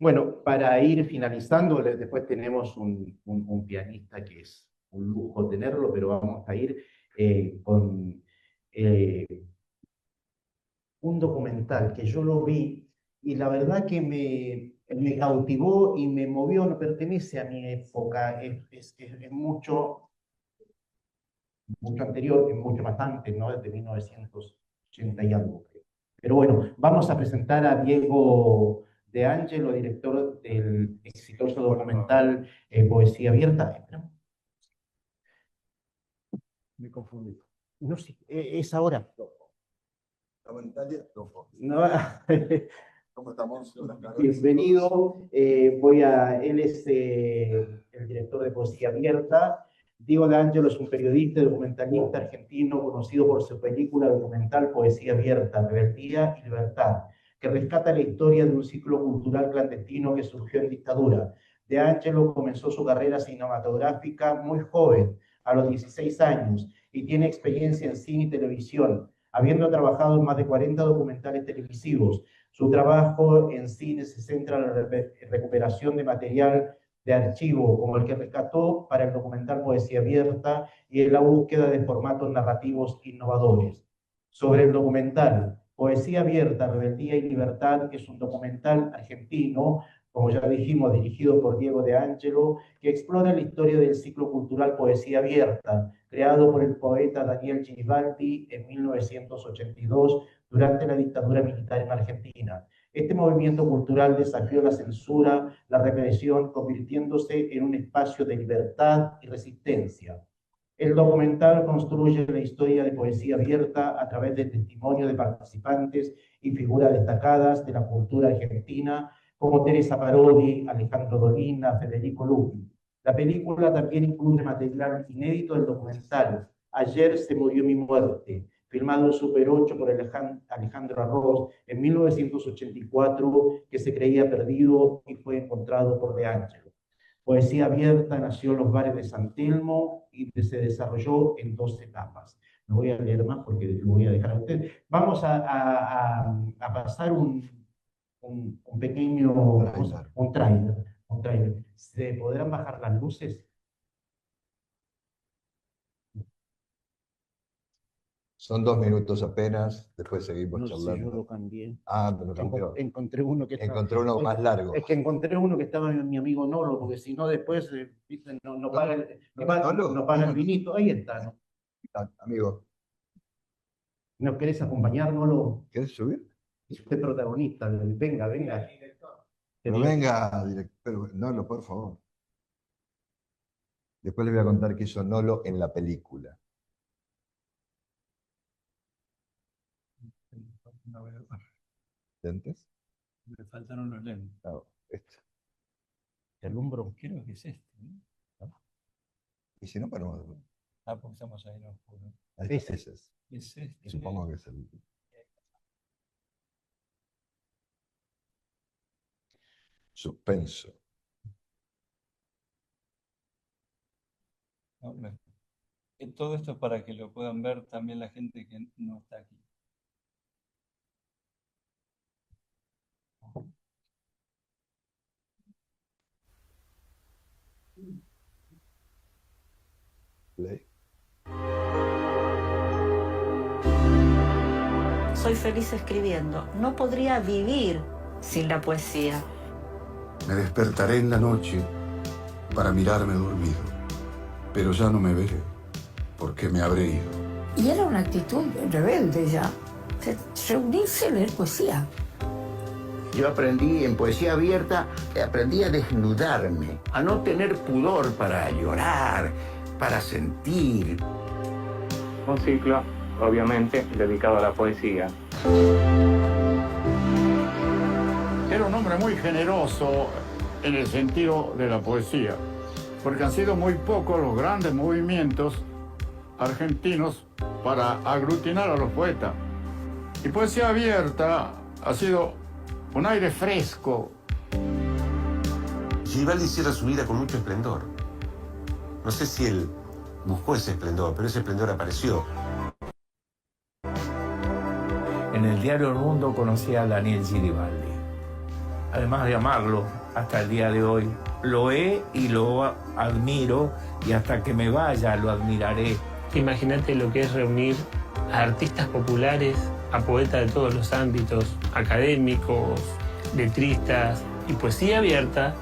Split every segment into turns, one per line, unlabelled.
Bueno, para ir finalizando, después tenemos un pianista que es un lujo tenerlo, pero vamos a ir con eh, un documental que yo lo vi y la verdad que me cautivó y me movió, no pertenece a mi época, es mucho, mucho anterior, es mucho más antes, ¿no? Desde 1980 y algo. Pero bueno, vamos a presentar a Diego De Angelo, director del exitoso documental Poesía Abierta. Me confundí. No sé, es ahora.
Estamos en Italia,
No,
¿cómo estamos?
bienvenido. Él es el director de Poesía Abierta. Diego De Angelo es un periodista y documentalista argentino conocido por su película documental Poesía Abierta, Rebeldía y Libertad, que rescata la historia de un ciclo cultural clandestino que surgió en dictadura. De Angelo comenzó su carrera cinematográfica muy joven, a los 16 años, y tiene experiencia en cine y televisión, habiendo trabajado en más de 40 documentales televisivos. Su trabajo en cine se centra en la recuperación de material de archivo, como el que rescató para el documental Poesía Abierta, y en la búsqueda de formatos narrativos innovadores. Sobre el documental Poesía Abierta, Rebeldía y Libertad, que es un documental argentino, como ya dijimos, dirigido por Diego De Angelo, que explora la historia del ciclo cultural Poesía Abierta, creado por el poeta Daniel Garibaldi en 1982 durante la dictadura militar en Argentina. Este movimiento cultural desafió la censura, la represión, convirtiéndose en un espacio de libertad y resistencia. El documental construye la historia de Poesía Abierta a través del testimonio de participantes y figuras destacadas de la cultura argentina, como Teresa Parodi, Alejandro Dolina, Federico Lupi. La película también incluye material inédito del documental Ayer se murió mi muerte, filmado en Super 8 por Alejandro Arroz en 1984, que se creía perdido y fue encontrado por De Angelo. Poesía Abierta nació en los bares de San Telmo y se desarrolló en 2 etapas. No voy a leer más porque lo voy a dejar a ustedes. Vamos a pasar un pequeño, un trailer. ¿Se podrán bajar las luces?
Son 2 minutos apenas, después seguimos
No
charlando.
sé, yo lo cambié.
Ah, pero lo cambió.
Encontré uno que
Encontré uno más largo.
Es que encontré uno que estaba en mi amigo Nolo, porque si no después no paga no paga el vinito. Ahí está, ¿no?
Amigo,
¿No querés acompañar, Nolo?
¿quieres subir?
Es usted protagonista. Venga, venga.
Pero venga, director, Nolo, por favor. Después les voy a contar qué hizo Nolo en la película. ¿Lentes?
Me faltaron los lentes.
No, este.
¿Te alumbro?
Creo que es este, ¿no?
Y si no, pero...
Ah, porque estamos ahí en oscuro.
Ese es.
Es este.
Supongo que es el... Suspenso.
No, todo esto es para que lo puedan ver también la gente que no está aquí.
Play.
Soy feliz escribiendo. No podría vivir sin la poesía.
Me despertaré en la noche para mirarme dormido, pero ya no me veré, porque me habré ido.
Y era una actitud rebelde ya, reunirse a leer poesía.
Yo aprendí en Poesía Abierta, aprendí a desnudarme, a no tener pudor para llorar, para sentir.
Un ciclo, obviamente, dedicado a la poesía.
Era un hombre muy generoso en el sentido de la poesía, porque han sido muy pocos los grandes movimientos argentinos para aglutinar a los poetas. Y Poesía Abierta ha sido un aire fresco.
Garibaldi cierra su vida con mucho esplendor. No sé si él buscó ese esplendor, pero ese esplendor apareció.
En el diario El Mundo conocí a Daniel Garibaldi. además de amarlo hasta el día de hoy. Lo he y lo admiro, y hasta que me vaya lo admiraré.
Imagínate lo que es reunir a artistas populares, a poetas de todos los ámbitos, académicos, letristas, y Poesía Abierta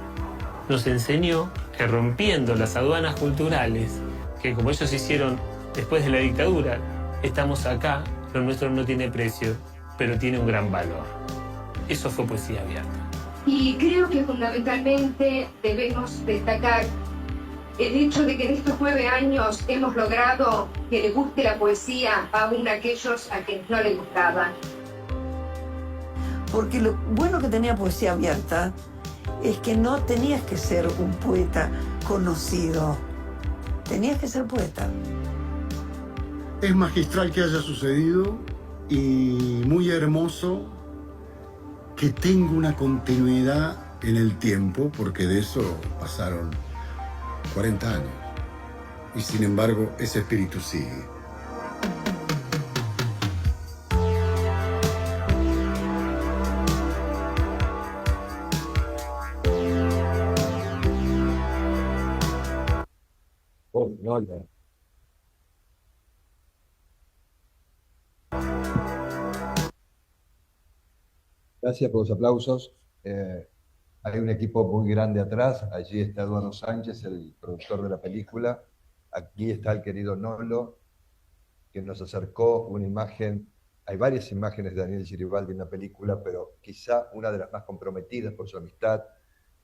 nos enseñó que rompiendo las aduanas culturales, que como ellos hicieron después de la dictadura, estamos acá, lo nuestro no tiene precio, pero tiene un gran valor. Eso fue Poesía Abierta.
Y creo que fundamentalmente debemos destacar el hecho de que en estos 9 años hemos logrado que le guste la poesía aún a aquellos a quienes no les gustaba.
Porque lo bueno que tenía Poesía Abierta es que no tenías que ser un poeta conocido, tenías que ser poeta.
Es magistral que haya sucedido y muy hermoso que tenga una continuidad en el tiempo, porque de eso pasaron 40 años. Y sin embargo, ese espíritu sigue.
Oh, no. Gracias por los aplausos. Hay un equipo muy grande atrás. Allí está Eduardo Sánchez, el productor de la película. Aquí está el querido Nolo, que nos acercó una imagen. Hay varias imágenes de Daniel Giribaldi en la película, pero quizá una de las más comprometidas por su amistad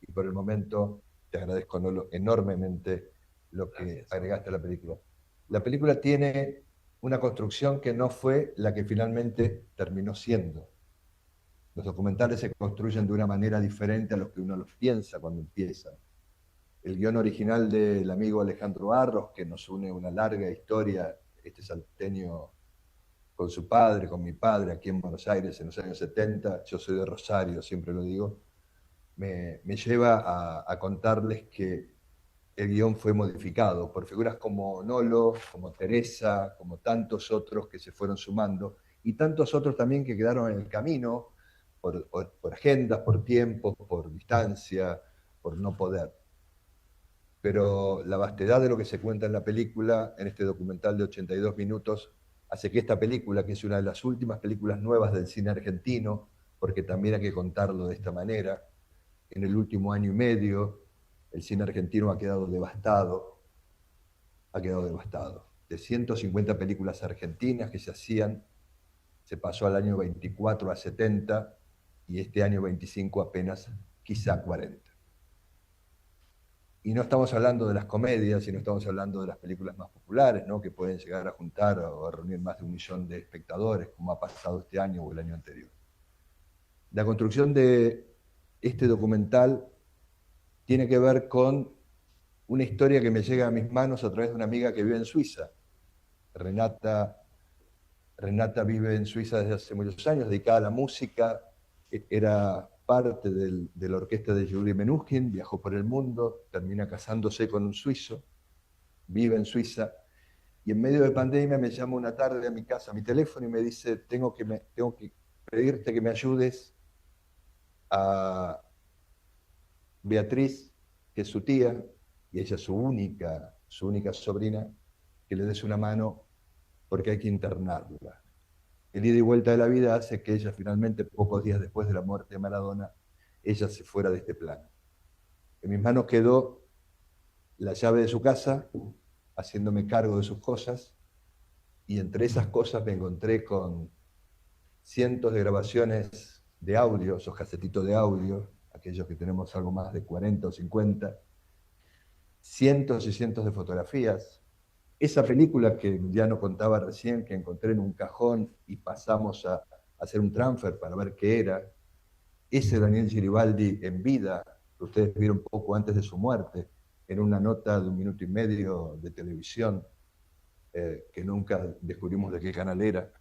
y por el momento. Te agradezco, Nolo, enormemente lo que agregaste a la película. La película tiene una construcción que no fue la que finalmente terminó siendo. Los documentales se construyen de una manera diferente a lo que uno los piensa cuando empiezan. El guión original del amigo Alejandro Arros, que nos une una larga historia, este salteño con su padre, con mi padre, aquí en Buenos Aires en los años 70, yo soy de Rosario, siempre lo digo, me lleva a contarles que el guión fue modificado por figuras como Nolo, como Teresa, como tantos otros que se fueron sumando, y tantos otros también que quedaron en el camino, por agendas, por tiempos, por distancia, por no poder. Pero la vastedad de lo que se cuenta en la película, en este documental de 82 minutos, hace que esta película, que es una de las últimas películas nuevas del cine argentino, porque también hay que contarlo de esta manera, en el último año y medio, el cine argentino ha quedado devastado, De 150 películas argentinas que se hacían, se pasó al año 24 a 70, y este año 25 apenas quizá 40. Y no estamos hablando de las comedias, sino estamos hablando de las películas más populares, ¿no? Que pueden llegar a juntar o a reunir más de 1 millón de espectadores, como ha pasado este año o el año anterior. La construcción de este documental tiene que ver con una historia que me llega a mis manos a través de una amiga que vive en Suiza. Renata vive en Suiza desde hace muchos años, dedicada a la música. Era parte de la orquesta de Yuri Menuhin, viajó por el mundo, termina casándose con un suizo, vive en Suiza, y en medio de pandemia me llama una tarde a mi casa, a mi teléfono, y me dice, tengo que pedirte que me ayudes a Beatriz, que es su tía, y ella es su única sobrina, que le des una mano porque hay que internarla. El ida y vuelta de la vida hace que ella finalmente, pocos días después de la muerte de Maradona, ella se fuera de este plano. En mis manos quedó la llave de su casa, haciéndome cargo de sus cosas, y entre esas cosas me encontré con cientos de grabaciones de audio, esos casetitos de audio, aquellos que tenemos algo más de 40 o 50, cientos y cientos de fotografías. Esa película que ya nos contaba recién, que encontré en un cajón y pasamos a hacer un transfer para ver qué era, ese Daniel Giribaldi en vida, que ustedes vieron poco antes de su muerte, en una nota de 1 minuto y medio de televisión, que nunca descubrimos de qué canal era.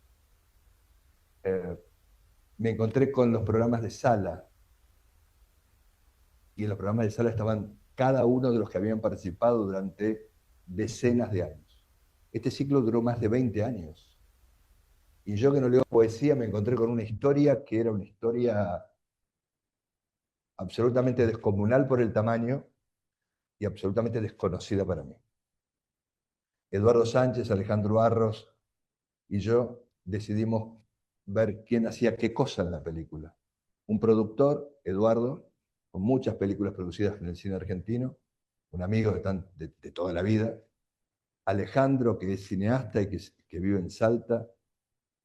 Me encontré con los programas de sala, y en los programas de sala estaban cada uno de los que habían participado durante decenas de años. Este ciclo duró más de 20 años. Y yo, que no leo poesía, me encontré con una historia que era una historia absolutamente descomunal por el tamaño y absolutamente desconocida para mí. Eduardo Sánchez, Alejandro Arros y yo decidimos ver quién hacía qué cosa en la película. Un productor, Eduardo, con muchas películas producidas en el cine argentino, un amigo de toda la vida. Alejandro, que es cineasta y que vive en Salta,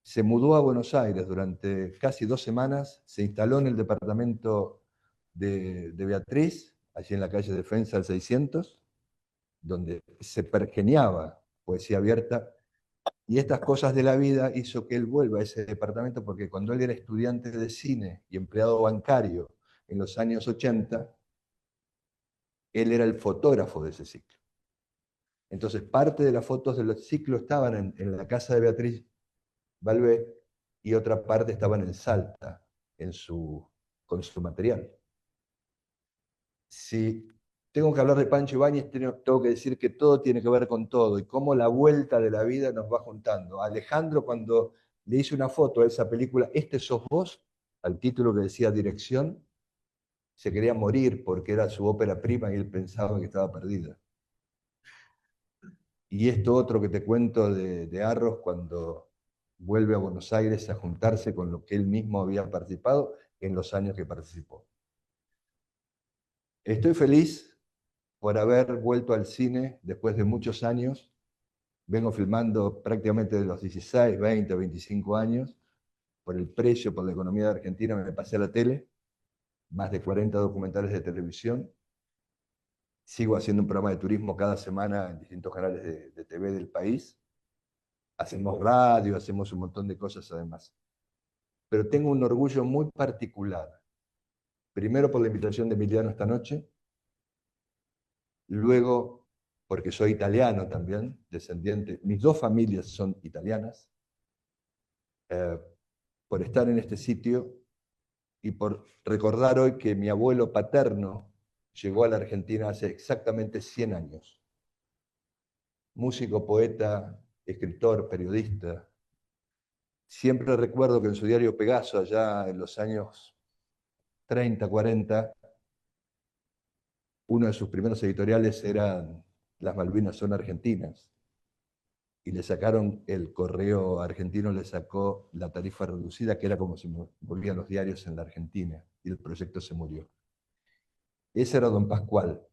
se mudó a Buenos Aires durante casi 2 semanas, se instaló en el departamento de Beatriz, allí en la calle Defensa del 600, donde se pergeniaba poesía abierta, y estas cosas de la vida hizo que él vuelva a ese departamento, porque cuando él era estudiante de cine y empleado bancario en los años 80, él era el fotógrafo de ese ciclo. Entonces, parte de las fotos del ciclo estaban en la casa de Beatriz Balbé y otra parte estaban en Salta, con su material. Si tengo que hablar de Pancho Ibáñez, tengo que decir que todo tiene que ver con todo y cómo la vuelta de la vida nos va juntando. Alejandro, cuando le hice una foto a esa película, "Este sos vos", al título que decía Dirección, se quería morir porque era su ópera prima y él pensaba que estaba perdida. Y esto otro que te cuento de Arros, cuando vuelve a Buenos Aires a juntarse con lo que él mismo había participado en los años que participó. Estoy feliz por haber vuelto al cine después de muchos años. Vengo filmando prácticamente de los 16, 20, 25 años. Por el precio, por la economía de Argentina, me pasé a la tele. Más de 40 documentales de televisión. Sigo haciendo un programa de turismo cada semana en distintos canales de TV del país. Hacemos radio, hacemos un montón de cosas además. Pero tengo un orgullo muy particular. Primero por la invitación de Emiliano esta noche. Luego porque soy italiano también, descendiente. Mis 2 familias son italianas. Por estar en este sitio y por recordar hoy que mi abuelo paterno llegó a la Argentina hace exactamente 100 años. Músico, poeta, escritor, periodista. Siempre recuerdo que en su diario Pegaso, allá en los años 30, 40, uno de sus primeros editoriales eran "Las Malvinas son argentinas". Y le sacaron, el correo argentino le sacó la tarifa reducida, que era como se volvían los diarios en la Argentina, y el proyecto se murió. Ese era Don Pascual.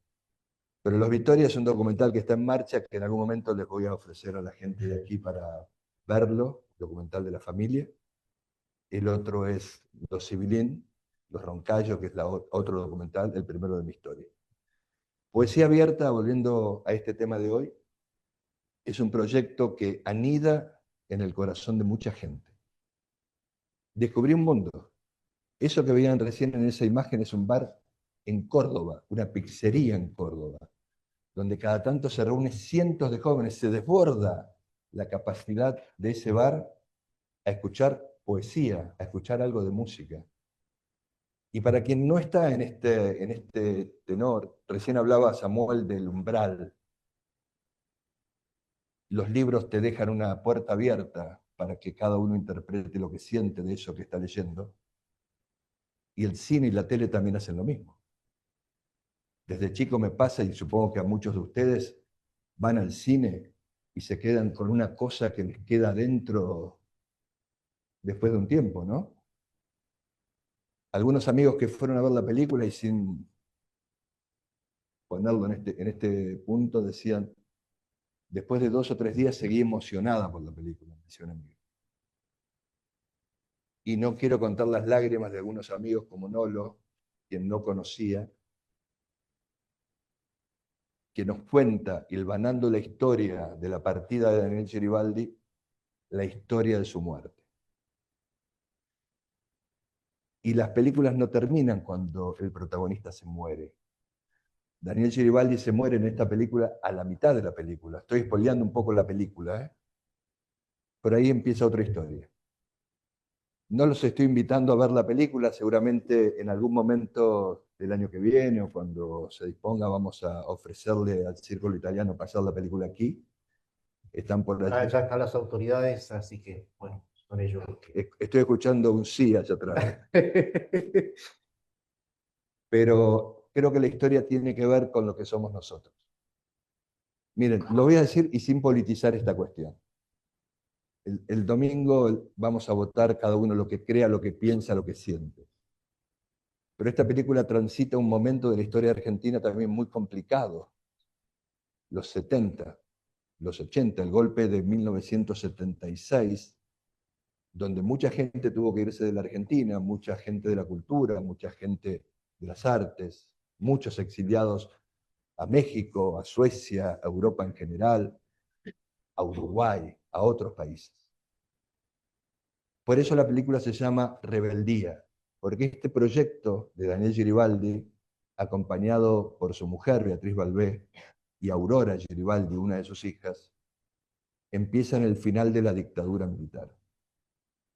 Pero Los Victoria es un documental que está en marcha, que en algún momento les voy a ofrecer a la gente de aquí para verlo, documental de la familia. El otro es Los Civilín, Los Roncallos, que es otro documental, el primero de mi historia. Poesía Abierta, volviendo a este tema de hoy, es un proyecto que anida en el corazón de mucha gente. Descubrí un mundo. Eso que veían recién en esa imagen es un bar en Córdoba, una pizzería en Córdoba, donde cada tanto se reúnen cientos de jóvenes, se desborda la capacidad de ese bar a escuchar poesía, a escuchar algo de música. Y para quien no está en este tenor, recién hablaba Samuel del umbral. Los libros te dejan una puerta abierta para que cada uno interprete lo que siente de eso que está leyendo. Y el cine y la tele también hacen lo mismo. Desde chico me pasa, y supongo que a muchos de ustedes, van al cine y se quedan con una cosa que les queda dentro después de un tiempo, ¿no? Algunos amigos que fueron a ver la película y sin ponerlo en este punto decían: después de 2 o 3 días seguí emocionada por la película, decía un amigo. Y no quiero contar las lágrimas de algunos amigos como Nolo, quien no conocía, que nos cuenta, hilvanando la historia de la partida de Daniel Geribaldi, la historia de su muerte. Y las películas no terminan cuando el protagonista se muere. Daniel Geribaldi se muere en esta película a la mitad de la película. Estoy spoileando un poco la película, ¿eh? Por ahí empieza otra historia. No los estoy invitando a ver la película, seguramente en algún momento del año que viene o cuando se disponga vamos a ofrecerle al Círculo Italiano pasar la película aquí. Están por allí.
Ya están las autoridades, así que, bueno, son ellos.
Estoy escuchando un sí allá atrás. pero creo que la historia tiene que ver con lo que somos nosotros. Miren, lo voy a decir y sin politizar esta cuestión. El domingo vamos a votar cada uno lo que crea, lo que piensa, lo que siente. Pero esta película transita un momento de la historia argentina también muy complicado. Los 70, los 80, el golpe de 1976, donde mucha gente tuvo que irse de la Argentina, mucha gente de la cultura, mucha gente de las artes, muchos exiliados a México, a Suecia, a Europa en general, a Uruguay, a otros países. Por eso la película se llama Rebeldía, porque este proyecto de Daniel Geribaldi, acompañado por su mujer, Beatriz Balbé, y Aurora Geribaldi, una de sus hijas, empieza en el final de la dictadura militar.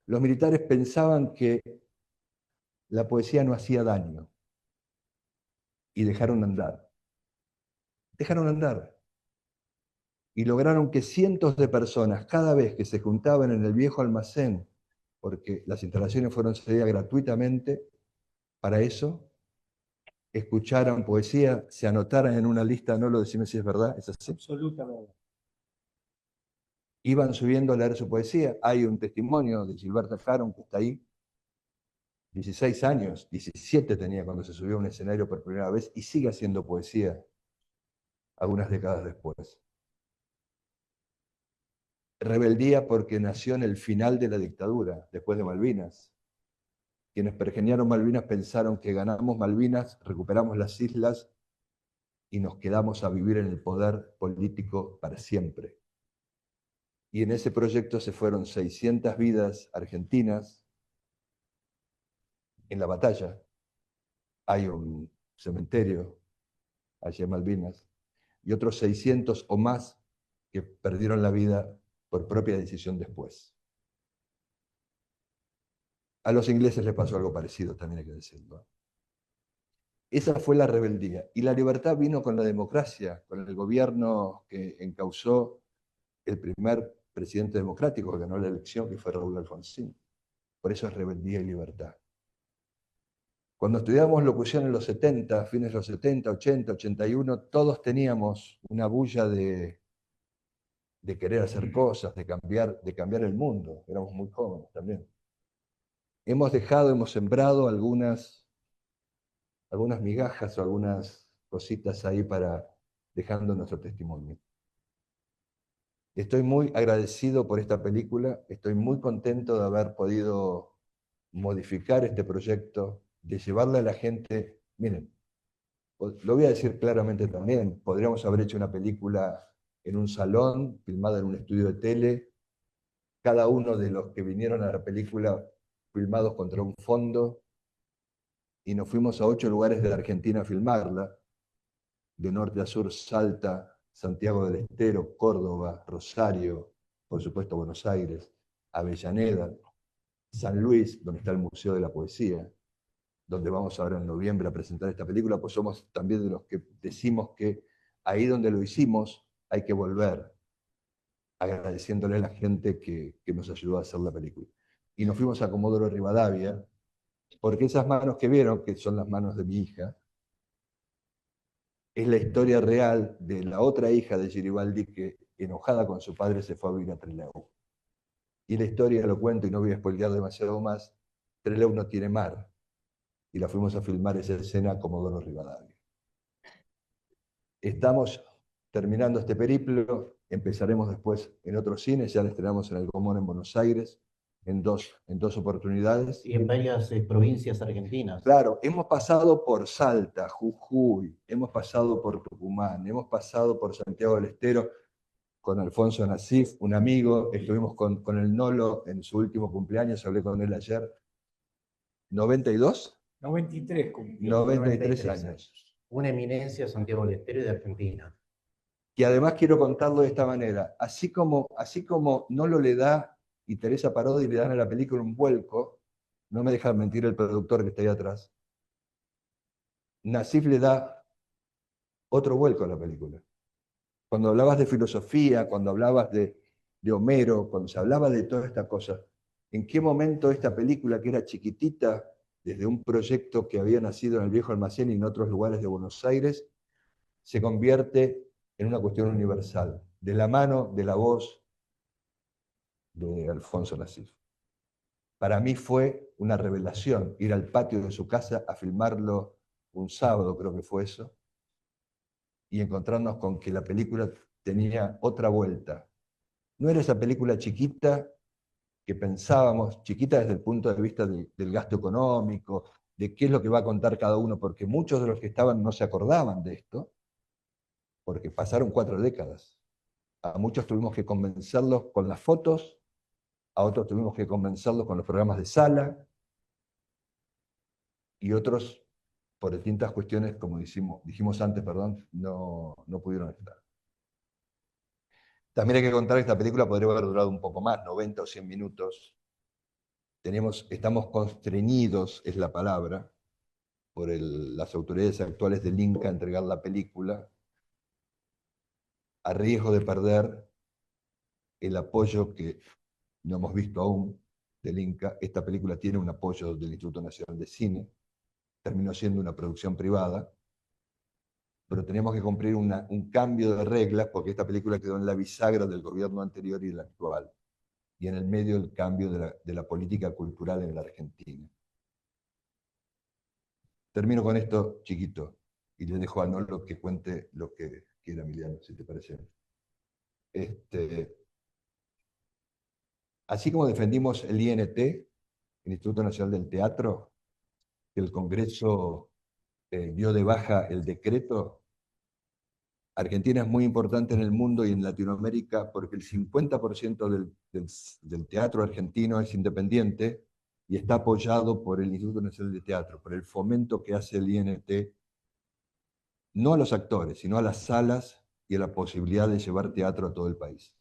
Los militares pensaban que la poesía no hacía daño y dejaron andar. Dejaron andar. Y lograron que cientos de personas, cada vez que se juntaban en el viejo almacén, porque las instalaciones fueron cedidas gratuitamente, para eso, escucharan poesía, se anotaran en una lista, no lo decime si es verdad, ¿es así?
Absolutamente.
Iban subiendo a leer su poesía. Hay un testimonio de Gilberto Caron, que está ahí, 16 años, 17 tenía cuando se subió a un escenario por primera vez, y sigue haciendo poesía algunas décadas después. Rebeldía porque nació en el final de la dictadura, después de Malvinas. Quienes pergeñaron Malvinas pensaron que ganamos Malvinas, recuperamos las islas y nos quedamos a vivir en el poder político para siempre. Y en ese proyecto se fueron 600 vidas argentinas en la batalla. Hay un cementerio allí en Malvinas y otros 600 o más que perdieron la vida por propia decisión después. A los ingleses les pasó algo parecido, también hay que decirlo. Esa fue la rebeldía. Y la libertad vino con la democracia, con el gobierno que encausó el primer presidente democrático que ganó la elección, que fue Raúl Alfonsín. Por eso es rebeldía y libertad. Cuando estudiamos locución en los 70, fines de los 70, 80, 81, todos teníamos una bulla de querer hacer cosas, de cambiar el mundo. Éramos muy jóvenes también. Hemos sembrado algunas migajas o algunas cositas ahí dejando nuestro testimonio. Estoy muy agradecido por esta película, estoy muy contento de haber podido modificar este proyecto, de llevarle a la gente. Miren, lo voy a decir claramente también, podríamos haber hecho una película en un salón, filmada en un estudio de tele, cada uno de los que vinieron a la película filmados contra un fondo, y nos fuimos a 8 lugares de la Argentina a filmarla, de norte a sur: Salta, Santiago del Estero, Córdoba, Rosario, por supuesto Buenos Aires, Avellaneda, San Luis, donde está el Museo de la Poesía, donde vamos ahora en noviembre a presentar esta película, pues somos también de los que decimos que ahí donde lo hicimos hay que volver, agradeciéndole a la gente que nos ayudó a hacer la película. Y nos fuimos a Comodoro Rivadavia, porque esas manos que vieron, que son las manos de mi hija, es la historia real de la otra hija de Geribaldi que, enojada con su padre, se fue a vivir a Trelew. Y la historia, lo cuento y no voy a spoilear demasiado más, Trelew no tiene mar. Y la fuimos a filmar esa escena a Comodoro Rivadavia. Estamos terminando este periplo, empezaremos después en otros cines, ya la estrenamos en el Gomón en Buenos Aires, en dos oportunidades.
Y en varias provincias argentinas.
Claro, hemos pasado por Salta, Jujuy, hemos pasado por Tucumán, hemos pasado por Santiago del Estero con Alfonso Nasif, un amigo, estuvimos con el Nolo en su último cumpleaños, hablé con él ayer. ¿92?
93 cumplió.
93 años.
Una eminencia Santiago del Estero y de Argentina.
Y además quiero contarlo de esta manera, así como Nolo le da y Teresa Parodi le dan a la película un vuelco, no me deja mentir el productor que está ahí atrás, Nasif le da otro vuelco a la película. Cuando hablabas de filosofía, cuando hablabas de Homero, cuando se hablaba de toda esta cosa, ¿en qué momento esta película, que era chiquitita, desde un proyecto que había nacido en el Viejo Almacén y en otros lugares de Buenos Aires, se convierte en una cuestión universal, de la mano de la voz de Alfonso Nasif. Para mí fue una revelación ir al patio de su casa a filmarlo un sábado, creo que fue eso, y encontrarnos con que la película tenía otra vuelta. No era esa película chiquita que pensábamos, chiquita desde el punto de vista del gasto económico, de qué es lo que va a contar cada uno, porque muchos de los que estaban no se acordaban de esto, porque pasaron 4 décadas. A muchos tuvimos que convencerlos con las fotos, a otros tuvimos que convencerlos con los programas de sala, y otros, por distintas cuestiones, como dijimos antes, perdón, no pudieron estar. También hay que contar que esta película podría haber durado un poco más, 90 o 100 minutos. Estamos constreñidos, es la palabra, por las autoridades actuales del Inca a entregar la película, a riesgo de perder el apoyo que no hemos visto aún del Inca. Esta película tiene un apoyo del Instituto Nacional de Cine, terminó siendo una producción privada, pero teníamos que cumplir un cambio de reglas porque esta película quedó en la bisagra del gobierno anterior y del actual, y en el medio del cambio de la política cultural en la Argentina. Termino con esto chiquito, y le dejo a Nolo que cuente lo que quiera, Emiliano, si te parece. Así como defendimos el INT, el Instituto Nacional del Teatro, que el Congreso dio de baja el decreto, Argentina es muy importante en el mundo y en Latinoamérica porque el 50% del teatro argentino es independiente y está apoyado por el Instituto Nacional de Teatro, por el fomento que hace el INT, no a los actores, sino a las salas y a la posibilidad de llevar teatro a todo el país.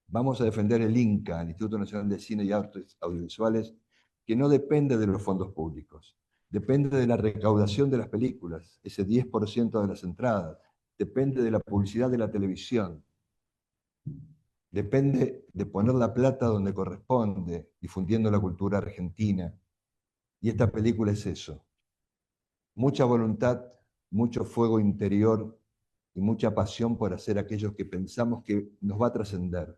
Vamos a defender el INCA, el Instituto Nacional de Cine y Artes Audiovisuales, que no depende de los fondos públicos, depende de la recaudación de las películas, ese 10% de las entradas, depende de la publicidad de la televisión, depende de poner la plata donde corresponde, difundiendo la cultura argentina. Y esta película es eso. Mucha voluntad, mucho fuego interior y mucha pasión por hacer aquello que pensamos que nos va a trascender.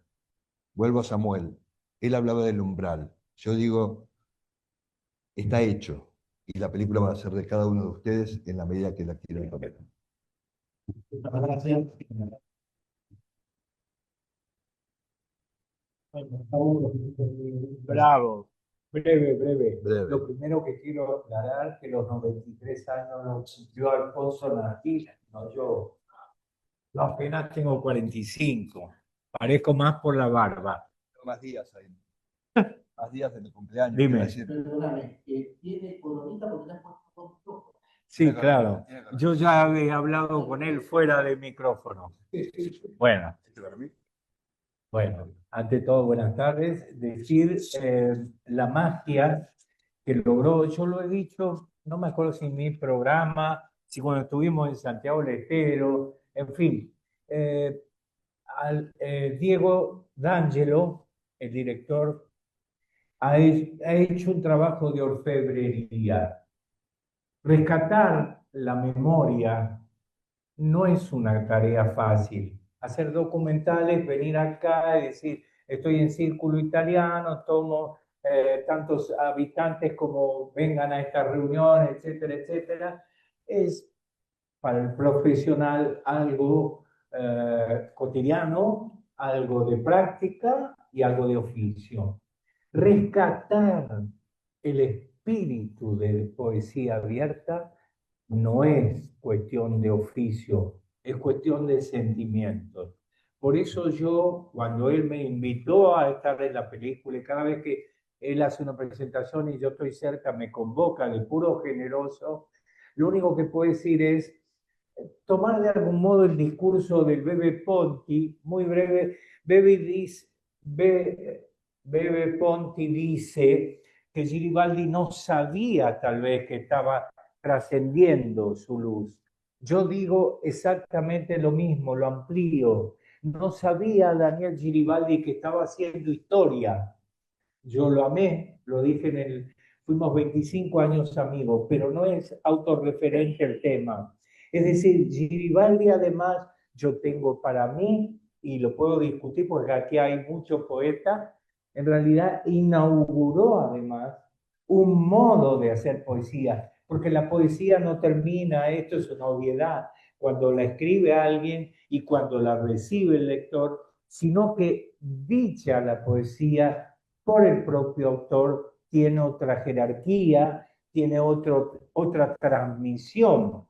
Vuelvo a Samuel. Él hablaba del umbral. Yo digo, está hecho. Y la película va a ser de cada uno de ustedes en la medida que la quieran tomar.
Muchas gracias.
Bravo. Breve.
Breve.
Lo primero que quiero aclarar que los 93 años los cumplió Alfonso Nasif, no yo. Yo apenas tengo 45. Parezco más por la barba.
Más días ahí. Más días de mi cumpleaños.
Dime.
Perdóname, ¿tiene coronita porque te has puesto?
Sí, claro. Yo ya había hablado con él fuera de micrófono. Bueno. Bueno, ante todo, buenas tardes. Decir la magia que logró, yo lo he dicho, no me acuerdo si en mi programa, si cuando estuvimos en Santiago del Estero, en fin. Diego D'Angelo, el director, ha hecho un trabajo de orfebrería. Rescatar la memoria no es una tarea fácil. Hacer documentales, venir acá y decir, estoy en Círculo Italiano, tomo tantos habitantes como vengan a esta reunión, etcétera, etcétera, es para el profesional algo cotidiano, algo de práctica y algo de oficio. Rescatar el espíritu de poesía abierta no es cuestión de oficio, es cuestión de sentimientos. Por eso yo, cuando él me invitó a estar en la película, y cada vez que él hace una presentación y yo estoy cerca, me convoca de puro generoso, lo único que puedo decir es tomar de algún modo el discurso del Bebe Ponti, muy breve. Bebe Ponti dice que Garibaldi no sabía tal vez que estaba trascendiendo su luz. Yo digo exactamente lo mismo, lo amplío. No sabía Daniel Garibaldi que estaba haciendo historia. Yo lo amé, lo dije en el fuimos 25 años amigos, pero no es autorreferente el tema. Es decir, Giribaldi además yo tengo para mí, y lo puedo discutir porque aquí hay muchos poetas, en realidad inauguró además un modo de hacer poesía, porque la poesía no termina, esto es una obviedad, cuando la escribe alguien y cuando la recibe el lector, sino que dicha la poesía por el propio autor tiene otra jerarquía, tiene otra transmisión,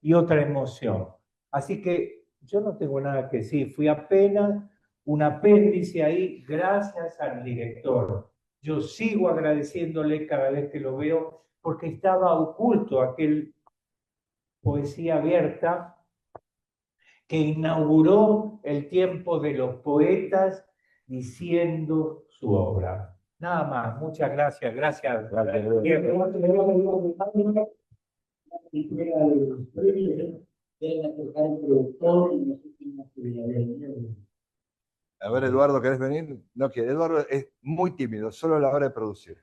y otra emoción. Así que yo no tengo nada que decir, fui apenas un apéndice ahí gracias al director. Yo sigo agradeciéndole cada vez que lo veo porque estaba oculto aquel Poesía Abierta que inauguró el tiempo de los poetas diciendo su obra. Nada más, muchas gracias, gracias.
A ver, Eduardo, ¿querés venir? No quiere. Eduardo es muy tímido, solo a la hora de producir.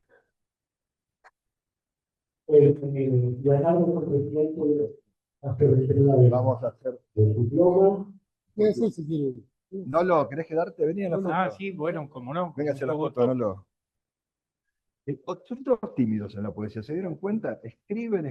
Vamos a hacer. Nolo, ¿querés quedarte? Vení a la foto.
Ah, sí, bueno, como no.
Venga a hacer la foto, Nolo. Son todos tímidos en la poesía, ¿se dieron cuenta? Escriben,